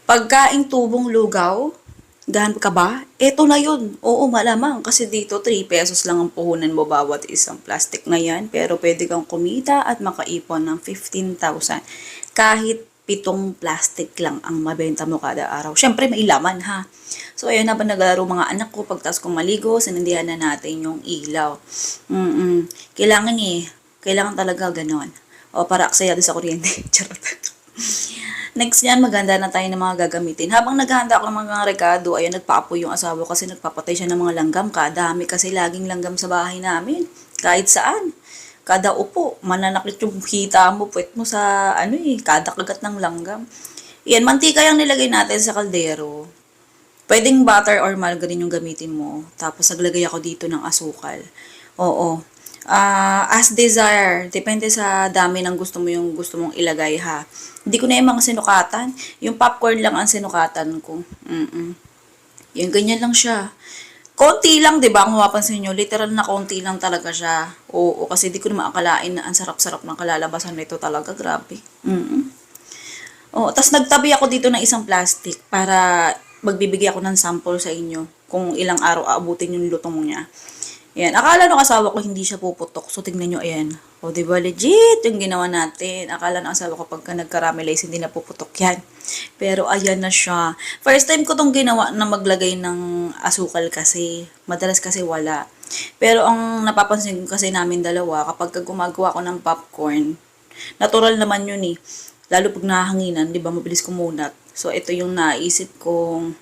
Pagkaing tubong lugaw, gahan ka ba? Eto na yun. Oo, malamang. Kasi dito, 3 pesos lang ang puhunan mo bawat isang plastic na yan. Pero pwede kang kumita at makaipon ng 15,000. Kahit 7 plastic lang ang mabenta mo kada araw. Siyempre, may laman ha. So, ayun, habang naglaro mga anak ko, pagtas kong maligo, sinundihan na natin yung ilaw. Kailangan kailangan talaga ganon. O, para aksaya doon sa kuryente. Charot. Next yan, maganda na tayo ng mga gagamitin. Habang naghahanda ako ng mga rekado, ayan, nagpaapoy yung asawa kasi nagpapatay siya ng mga langgam. Kadami kasi laging langgam sa bahay namin. Kahit saan. Kada upo, mananakit yung hita mo, puwet mo sa, kada kagat ng langgam. Yan, mantika yung nilagay natin sa kaldero. Pwedeng butter or margarine yung gamitin mo. Tapos, naglagay ako dito ng asukal. Oo. As desire, depende sa dami ng gusto mong ilagay ha. Hindi ko na yung mga sinukatan. Yung popcorn lang ang sinukatan ko. Yung ganyan lang siya. Konti lang, 'di ba? Kung mapapansin nyo, literal na konti lang talaga siya. Oo, kasi di ko na maakalain na ang sarap-sarap ng kalalabasan nito talaga. Grabe. Oh, tas nagtabi ako dito ng isang plastic para magbibigay ako ng sample sa inyo kung ilang araw aabutin yung lutong niya. Yan. Akala ng asawa ko hindi siya puputok. So, tignan nyo, ayan. O, diba, legit yung ginawa natin. Akala ng asawa ko pagka nag-caramelize, hindi na puputok yan. Pero, ayan na siya. First time ko tong ginawa na maglagay ng asukal kasi. Madalas kasi wala. Pero, ang napapansin ko kasi namin dalawa, kapag gumagawa ko ng popcorn, natural naman yun eh. Lalo pag nahanginan, di ba, mabilis kumunat. So, ito yung naisip kong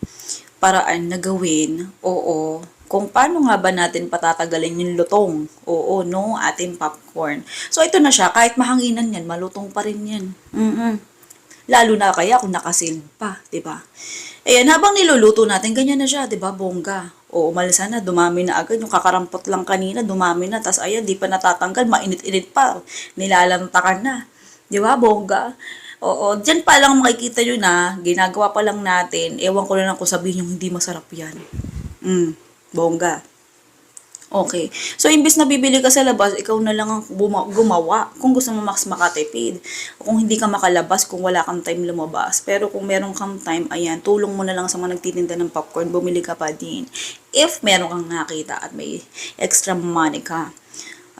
paraan na gawin. Oo, kung paano nga ba natin patatagalin yung lutong. Oo, no, ating popcorn. So, ito na siya. Kahit mahanginan yan, malutong pa rin yan. Lalo na kaya kung nakasealed pa, di ba? Ayan, habang niluluto natin, ganyan na siya, di ba, bongga. Oo, umalisa na, dumami na agad. Yung kakarampot lang kanina, dumami na. Tas ayan, di pa natatanggal, mainit-init pa. Nilalantakan na. Di ba, bongga? Oo, dyan pa lang makikita nyo na, ginagawa pa lang natin. Ewan ko na lang kung sabihin yung hindi masarap yan. Bongga. Okay. So, imbis na bibili ka sa labas, ikaw na lang ang gumawa kung gusto mo mas makatipid. O kung hindi ka makalabas, kung wala kang time lumabas. Pero kung meron kang time, ayan, tulong mo na lang sa mga nagtitinda ng popcorn, bumili ka pa din. If meron kang nakita at may extra money ka.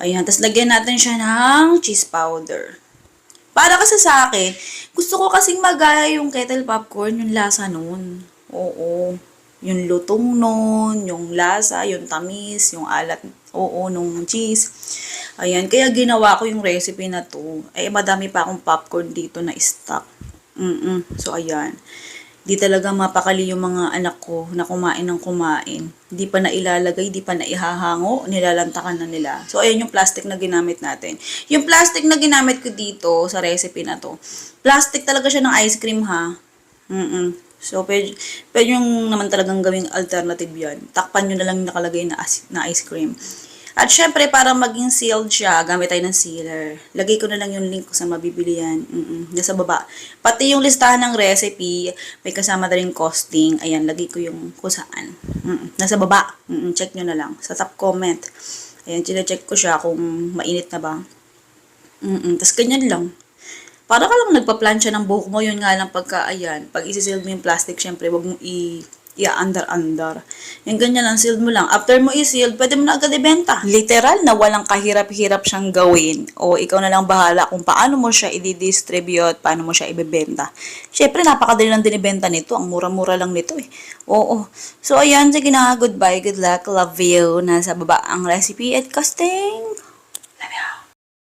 Ayan, tapos lagyan natin siya ng cheese powder. Para kasi sa akin, gusto ko kasing magaya yung kettle popcorn, yung lasa nun. Oo. Yung lutong nun, yung lasa, yung tamis, yung alat, oo, nung cheese. Ayan, kaya ginawa ko yung recipe na to. Ay, madami pa akong popcorn dito na stock. So, ayan. Di talaga mapakali yung mga anak ko na kumain ng kumain. Di pa na ilalagay, di pa na ihahango, nilalantakan na nila. So, ayan yung plastic na ginamit natin. Yung plastic na ginamit ko dito sa recipe na to, plastic talaga siya ng ice cream ha. So, pwede yung naman talagang gawing alternative yan. Takpan nyo na lang yung nakalagay na ice cream. At syempre, para maging sealed siya, gamit tayo ng sealer. Lagay ko na lang yung link kung saan mabibili yan. Nasa baba. Pati yung listahan ng recipe, may kasama na rin costing. Ayan, lagay ko yung kung saan. Nasa baba. Check nyo na lang. Sa top comment. Ayan, check ko siya kung mainit na ba. Tapos ganyan lang. Para ka lang nagpa-plancha ng buhok mo, yun nga lang pagka, ayan, pag isi-sealed mo yung plastic, syempre, wag mo i-under-under. Yung ganyan lang, sealed mo lang. After mo i-sealed, pwede mo na agad ibenta. Literal na walang kahirap-hirap siyang gawin. O ikaw na lang bahala kung paano mo siya i-distribute, paano mo siya ibebenta. Syempre, napakadali lang din ibenta nito. Ang mura-mura lang nito eh. Oo. So, ayan, sige na, goodbye, good luck, love you. Nasa baba ang recipe at costing.